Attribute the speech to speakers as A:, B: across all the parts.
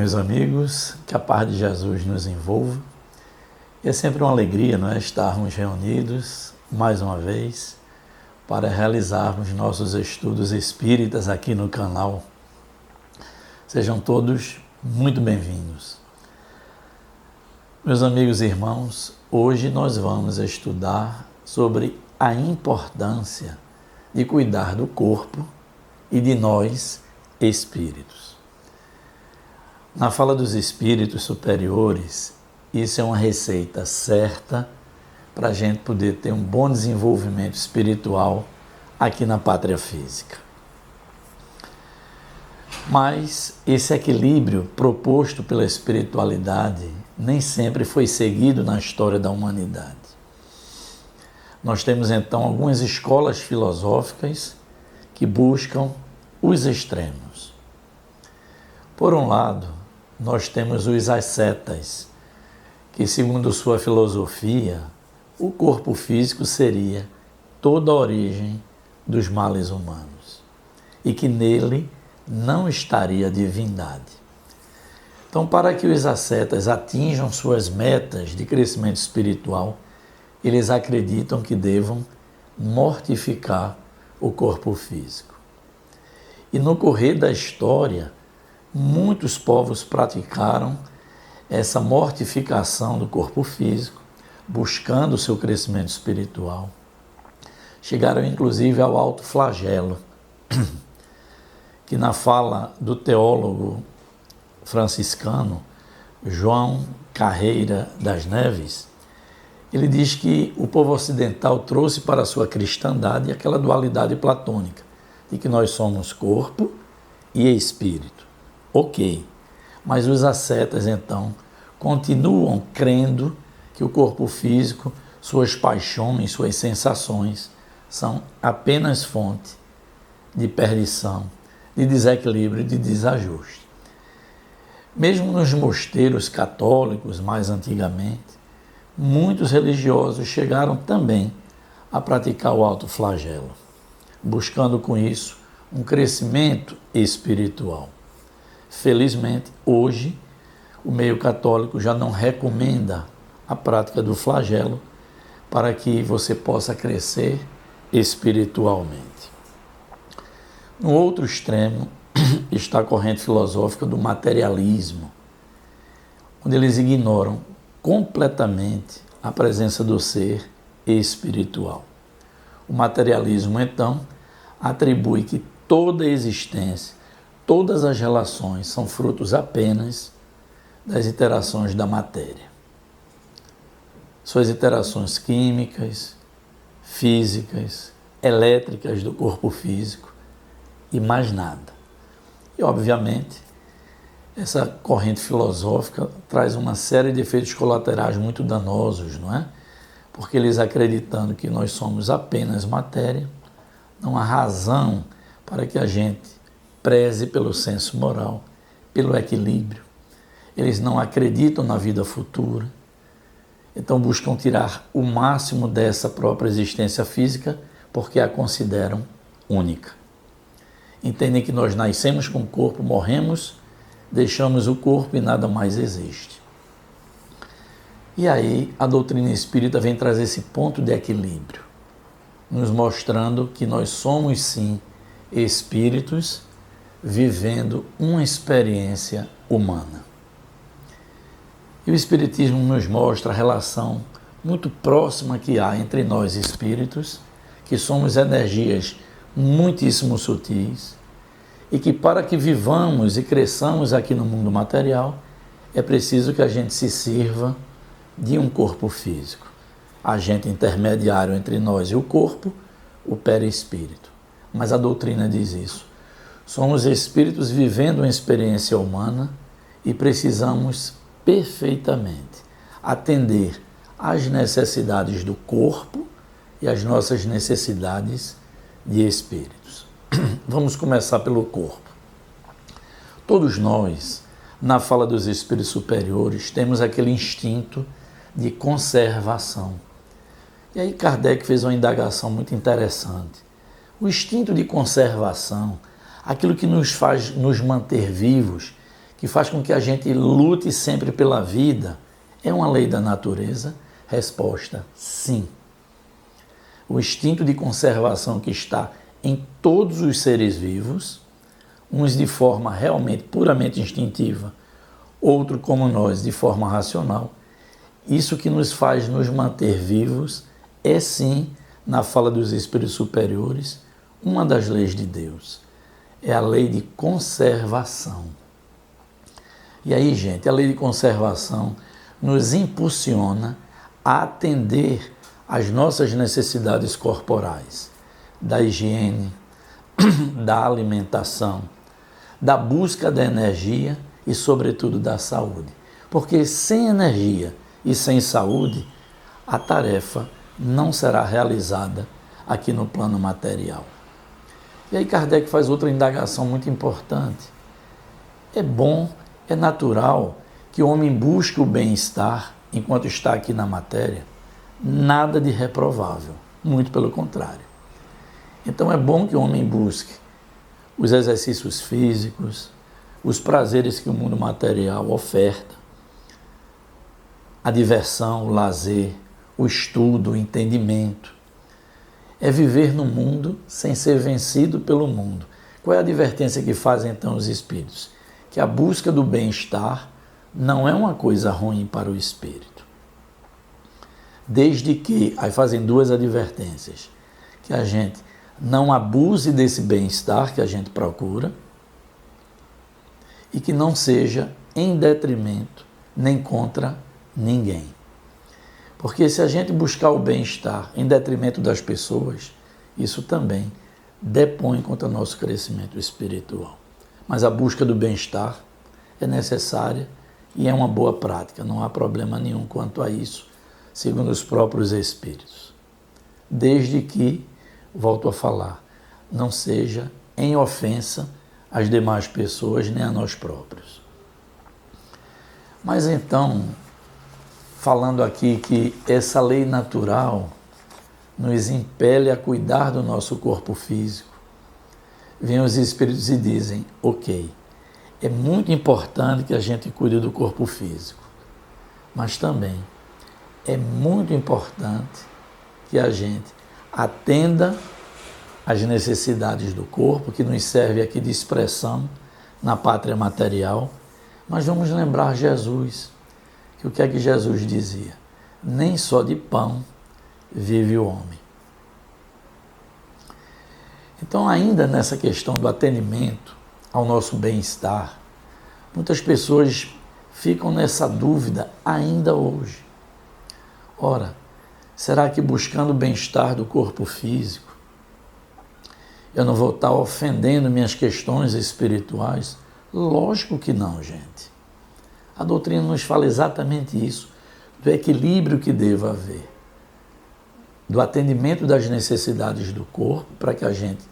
A: Meus amigos, que a paz de Jesus nos envolva. E é sempre uma alegria, não é, estarmos reunidos mais uma vez para realizarmos nossos estudos espíritas aqui no canal. Sejam todos muito bem-vindos. Meus amigos e irmãos, hoje nós vamos estudar sobre a importância de cuidar do corpo e de nós, espíritos. Na fala dos espíritos superiores, isso é uma receita certa para a gente poder ter um bom desenvolvimento espiritual aqui na pátria física. Mas esse equilíbrio proposto pela espiritualidade nem sempre foi seguido na história da humanidade. Nós temos então algumas escolas filosóficas que buscam os extremos. Por um lado, nós temos os ascetas, que segundo sua filosofia, o corpo físico seria toda a origem dos males humanos e que nele não estaria a divindade. Então, para que os ascetas atinjam suas metas de crescimento espiritual, eles acreditam que devam mortificar o corpo físico. E no correr da história, muitos povos praticaram essa mortificação do corpo físico, buscando o seu crescimento espiritual. Chegaram inclusive ao alto flagelo, que na fala do teólogo franciscano João Carreira das Neves, ele diz que o povo ocidental trouxe para a sua cristandade aquela dualidade platônica, de que nós somos corpo e espírito. Ok, mas os ascetas então continuam crendo que o corpo físico, suas paixões, suas sensações são apenas fonte de perdição, de desequilíbrio, de desajuste. Mesmo nos mosteiros católicos, mais antigamente, muitos religiosos chegaram também a praticar o autoflagelo, buscando com isso um crescimento espiritual. Felizmente, hoje, o meio católico já não recomenda a prática do flagelo para que você possa crescer espiritualmente. No outro extremo está a corrente filosófica do materialismo, onde eles ignoram completamente a presença do ser espiritual. O materialismo, então, atribui que toda a existência, todas as relações são frutos apenas das interações da matéria. Suas interações químicas, físicas, elétricas do corpo físico e mais nada. E, obviamente, essa corrente filosófica traz uma série de efeitos colaterais muito danosos, não é? Porque eles acreditando que nós somos apenas matéria, não há razão para que a gente preze pelo senso moral, pelo equilíbrio. Eles não acreditam na vida futura, então buscam tirar o máximo dessa própria existência física porque a consideram única. Entendem que nós nascemos com o corpo, morremos, deixamos o corpo e nada mais existe. E aí a doutrina espírita vem trazer esse ponto de equilíbrio, nos mostrando que nós somos sim espíritos vivendo uma experiência humana. E o Espiritismo nos mostra a relação muito próxima que há entre nós espíritos, que somos energias muitíssimo sutis, e que para que vivamos e cresçamos aqui no mundo material, é preciso que a gente se sirva de um corpo físico, agente intermediário entre nós e o corpo, o perispírito. Mas a doutrina diz isso. Somos espíritos vivendo uma experiência humana e precisamos perfeitamente atender às necessidades do corpo e às nossas necessidades de espíritos. Vamos começar pelo corpo. Todos nós, na fala dos espíritos superiores, temos aquele instinto de conservação. E aí Kardec fez uma indagação muito interessante. O instinto de conservação, aquilo que nos faz nos manter vivos, que faz com que a gente lute sempre pela vida, é uma lei da natureza? Resposta: sim. O instinto de conservação que está em todos os seres vivos, uns de forma realmente puramente instintiva, outro como nós de forma racional, isso que nos faz nos manter vivos é sim, na fala dos espíritos superiores, uma das leis de Deus. É a lei de conservação. E aí, gente, a lei de conservação nos impulsiona a atender às nossas necessidades corporais, da higiene, da alimentação, da busca da energia e, sobretudo, da saúde. Porque sem energia e sem saúde, a tarefa não será realizada aqui no plano material. E aí Kardec faz outra indagação muito importante. É bom, é natural que o homem busque o bem-estar enquanto está aqui na matéria? Nada de reprovável, muito pelo contrário. Então é bom que o homem busque os exercícios físicos, os prazeres que o mundo material oferta, a diversão, o lazer, o estudo, o entendimento. É viver no mundo sem ser vencido pelo mundo. Qual é a advertência que fazem então os espíritos? Que a busca do bem-estar não é uma coisa ruim para o espírito. Desde que, aí fazem duas advertências, que a gente não abuse desse bem-estar que a gente procura e que não seja em detrimento nem contra ninguém. Porque se a gente buscar o bem-estar em detrimento das pessoas, isso também depõe contra o nosso crescimento espiritual. Mas a busca do bem-estar é necessária e é uma boa prática, não há problema nenhum quanto a isso, segundo os próprios espíritos. Desde que, volto a falar, não seja em ofensa às demais pessoas nem a nós próprios. Mas então, falando aqui que essa lei natural nos impele a cuidar do nosso corpo físico, vêm os espíritos e dizem, ok, é muito importante que a gente cuide do corpo físico, mas também é muito importante que a gente atenda às necessidades do corpo, que nos serve aqui de expressão na pátria material, mas vamos lembrar Jesus, que o que é que Jesus dizia? Nem só de pão vive o homem. Então, ainda nessa questão do atendimento ao nosso bem-estar, muitas pessoas ficam nessa dúvida ainda hoje. Ora, será que buscando o bem-estar do corpo físico, eu não vou estar ofendendo minhas questões espirituais? Lógico que não, gente. A doutrina nos fala exatamente isso, do equilíbrio que deva haver, do atendimento das necessidades do corpo, para que a gente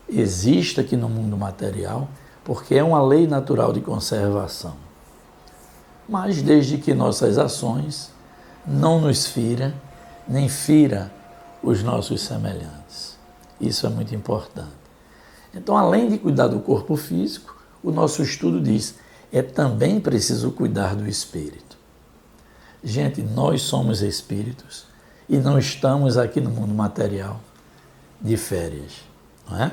A: exista aqui no mundo material, porque é uma lei natural de conservação. Mas desde que nossas ações não nos fira, nem fira os nossos semelhantes. Isso é muito importante. Então, além de cuidar do corpo físico, o nosso estudo diz, é também preciso cuidar do espírito. Gente, nós somos espíritos e não estamos aqui no mundo material de férias, não é?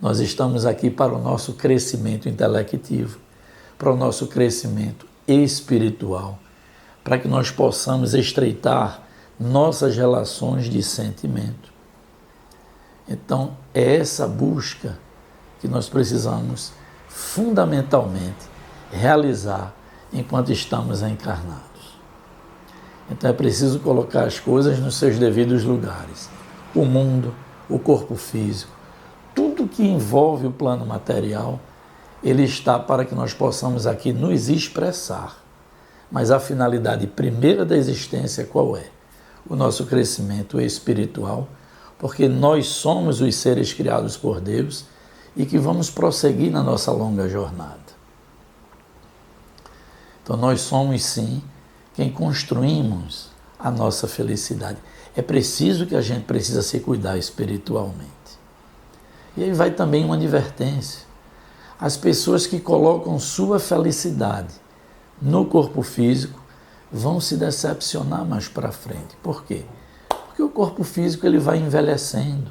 A: Nós estamos aqui para o nosso crescimento intelectivo, para o nosso crescimento espiritual, para que nós possamos estreitar nossas relações de sentimento. Então, é essa busca que nós precisamos fundamentalmente realizar enquanto estamos encarnados. Então é preciso colocar as coisas nos seus devidos lugares. O mundo, o corpo físico, tudo que envolve o plano material, ele está para que nós possamos aqui nos expressar. Mas a finalidade primeira da existência qual é? O nosso crescimento espiritual, porque nós somos os seres criados por Deus e que vamos prosseguir na nossa longa jornada. Então nós somos sim quem construímos a nossa felicidade. É preciso que a gente precisa se cuidar espiritualmente. E aí vai também uma advertência. As pessoas que colocam sua felicidade no corpo físico vão se decepcionar mais para frente. Por quê? Porque o corpo físico ele vai envelhecendo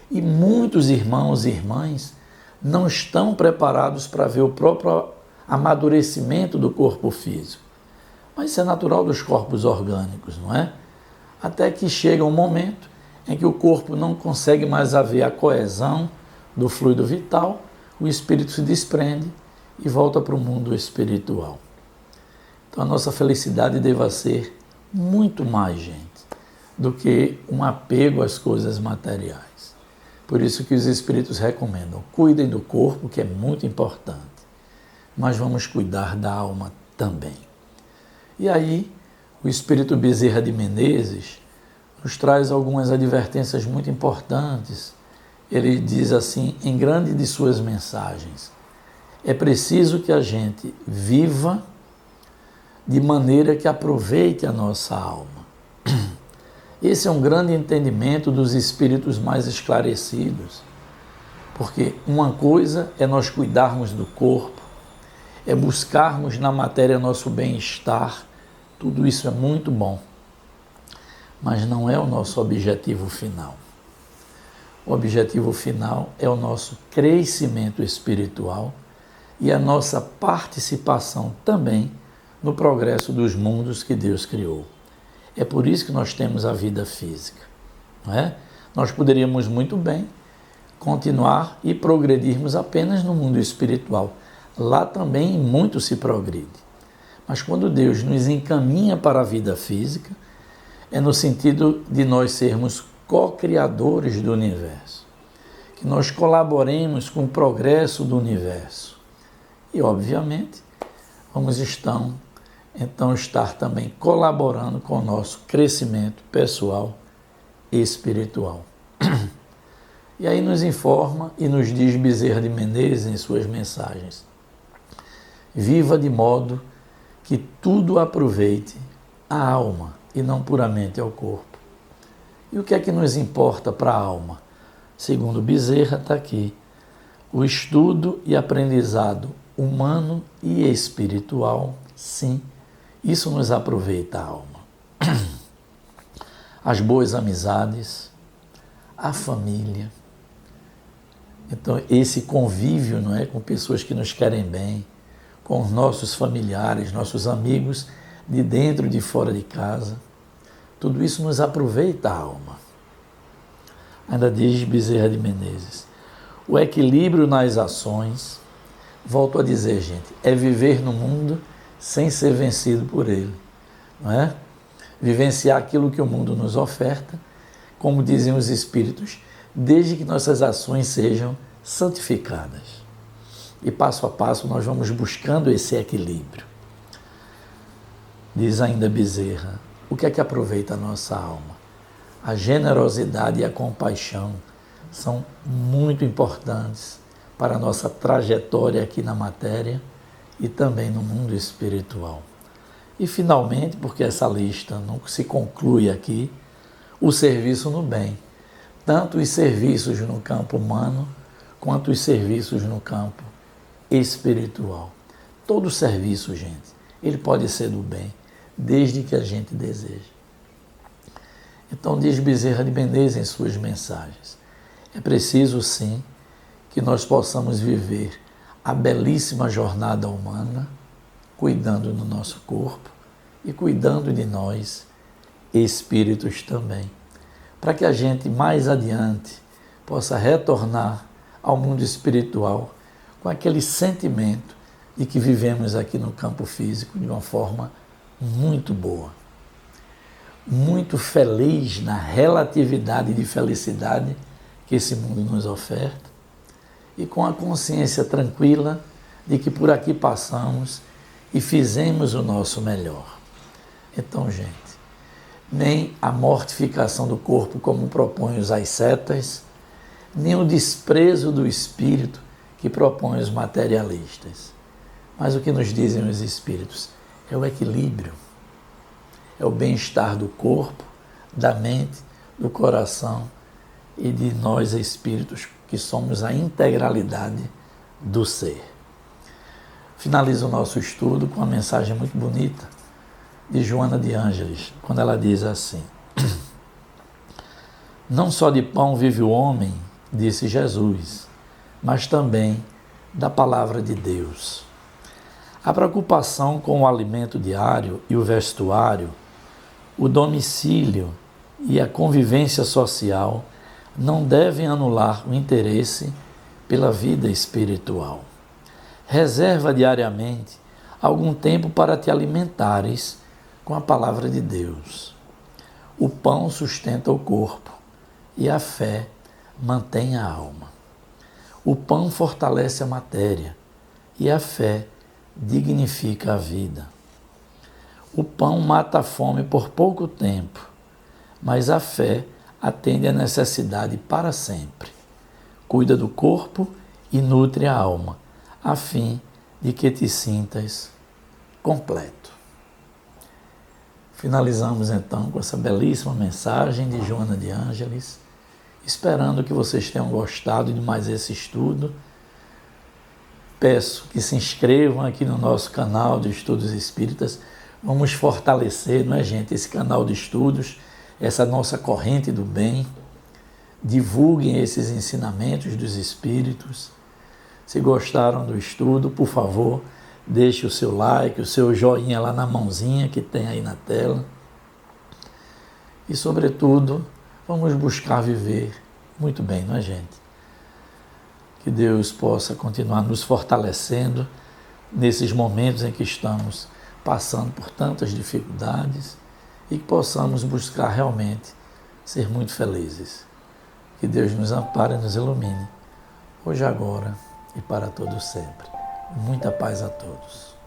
A: e muitos irmãos e irmãs não estão preparados para ver o próprio amadurecimento do corpo físico. Mas isso é natural dos corpos orgânicos, não é? Até que chega um momento em que o corpo não consegue mais haver a coesão do fluido vital, o espírito se desprende e volta para o mundo espiritual. Então a nossa felicidade deva ser muito mais, gente, do que um apego às coisas materiais. Por isso que os espíritos recomendam, cuidem do corpo, que é muito importante, mas vamos cuidar da alma também. E aí, o espírito Bezerra de Menezes nos traz algumas advertências muito importantes. Ele diz assim, em grande de suas mensagens, é preciso que a gente viva de maneira que aproveite a nossa alma. Esse é um grande entendimento dos espíritos mais esclarecidos, porque uma coisa é nós cuidarmos do corpo, é buscarmos na matéria nosso bem-estar, tudo isso é muito bom, mas não é o nosso objetivo final. O objetivo final é o nosso crescimento espiritual e a nossa participação também no progresso dos mundos que Deus criou. É por isso que nós temos a vida física, não é? Nós poderíamos muito bem continuar e progredirmos apenas no mundo espiritual. Lá também muito se progride. Mas quando Deus nos encaminha para a vida física, é no sentido de nós sermos co-criadores do universo, que nós colaboremos com o progresso do universo. E, obviamente, vamos então estar também colaborando com o nosso crescimento pessoal e espiritual. E aí nos informa e nos diz Bezerra de Menezes em suas mensagens: viva de modo que tudo aproveite a alma e não puramente ao corpo. E o que é que nos importa para a alma? Segundo Bezerra, está aqui, o estudo e aprendizado humano e espiritual, sim, isso nos aproveita a alma. As boas amizades, a família. Então, esse convívio, não é, com pessoas que nos querem bem, com os nossos familiares, nossos amigos, de dentro e de fora de casa, tudo isso nos aproveita a alma. Ainda diz Bezerra de Menezes, o equilíbrio nas ações, volto a dizer, gente, é viver no mundo sem ser vencido por ele, não é? Vivenciar aquilo que o mundo nos oferta, como dizem os espíritos, desde que nossas ações sejam santificadas. E passo a passo nós vamos buscando esse equilíbrio. Diz ainda Bezerra, o que é que aproveita a nossa alma? A generosidade e a compaixão são muito importantes para a nossa trajetória aqui na matéria e também no mundo espiritual. E finalmente, porque essa lista não se conclui aqui, o serviço no bem. Tanto os serviços no campo humano, quanto os serviços no campo espiritual. Todo serviço, gente, ele pode ser do bem, desde que a gente deseje. Então diz Bezerra de Menezes em suas mensagens, é preciso sim que nós possamos viver a belíssima jornada humana, cuidando do nosso corpo e cuidando de nós, espíritos também, para que a gente mais adiante possa retornar ao mundo espiritual com aquele sentimento de que vivemos aqui no campo físico de uma forma muito boa, muito feliz na relatividade de felicidade que esse mundo nos oferta e com a consciência tranquila de que por aqui passamos e fizemos o nosso melhor. Então, gente, nem a mortificação do corpo como propõem os ascetas, nem o desprezo do espírito que propõem os materialistas. Mas o que nos dizem os espíritos é o equilíbrio, é o bem-estar do corpo, da mente, do coração e de nós espíritos que somos a integralidade do ser. finalizo o nosso estudo com uma mensagem muito bonita de Joana de Ângeles, quando ela diz assim: não só de pão vive o homem, disse Jesus, mas também da palavra de Deus. A preocupação com o alimento diário e o vestuário, o domicílio e a convivência social não devem anular o interesse pela vida espiritual. Reserva diariamente algum tempo para te alimentares com a palavra de Deus. O pão sustenta o corpo e a fé mantém a alma. O pão fortalece a matéria e a fé dignifica a vida. O pão mata a fome por pouco tempo, mas a fé atende à necessidade para sempre. Cuida do corpo e nutre a alma, a fim de que te sintas completo. Finalizamos então com essa belíssima mensagem de Joana de Ângeles, esperando que vocês tenham gostado de mais esse estudo. Peço que se inscrevam aqui no nosso canal de Estudos Espíritas. Vamos fortalecer, não é, gente, esse canal de estudos, essa nossa corrente do bem. Divulguem esses ensinamentos dos Espíritos. Se gostaram do estudo, por favor, deixe o seu like, o seu joinha lá na mãozinha que tem aí na tela. E, sobretudo, vamos buscar viver muito bem, não é, gente? Que Deus possa continuar nos fortalecendo nesses momentos em que estamos passando por tantas dificuldades e que possamos buscar realmente ser muito felizes. Que Deus nos ampare e nos ilumine, hoje, agora e para todo sempre. Muita paz a todos.